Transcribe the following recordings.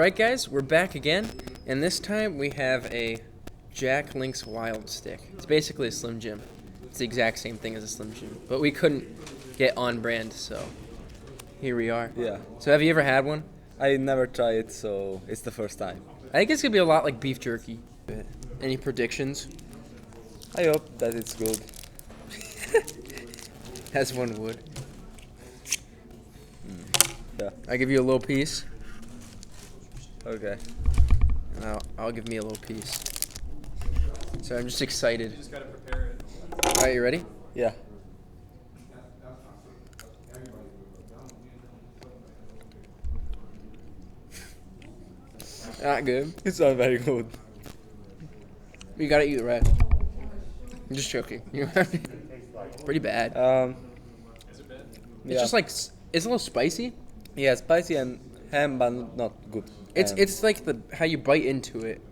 Alright guys, we're back again, and this time we have a Jack Link's Wild Stick. It's basically a Slim Jim. It's the exact same thing as a Slim Jim, but we couldn't get on brand, so here we are. Yeah. So have you ever had one? I never tried it, so it's the first time. I think it's going to be a lot like beef jerky. Any predictions? I hope that it's good. As one would. Yeah. I give you a little piece. Okay. And I'll give me a little piece. So I'm just excited. You just gotta prepare it. Alright, you ready? Yeah. Not good. It's not very good. You gotta eat the rest. I'm just joking. Pretty bad. Is it bad? It's just like, it's a little spicy. Yeah, spicy and ham, but not good. It's like how you bite into it.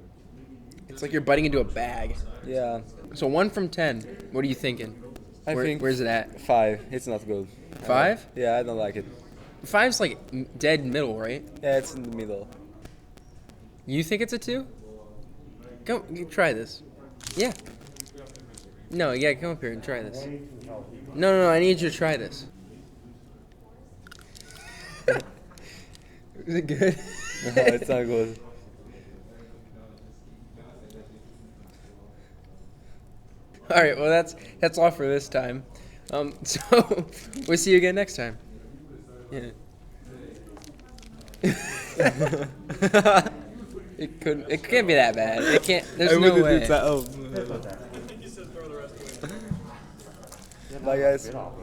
It's like you're biting into a bag. Yeah. So 1 from 10. What are you thinking? I think Where's it at? 5. It's not good. 5? Yeah, I don't like it. 5's like dead middle, right? Yeah, it's in the middle. You think it's a 2? Go try this. Yeah. No, yeah, come up here and try this. No, I need you to try this. Is it good? No, it's not good. All right, well that's all for this time. So we'll see you again next time. Yeah. It can't be that bad. It can't. There's no way. I think you said throw the rest away. Bye, guys.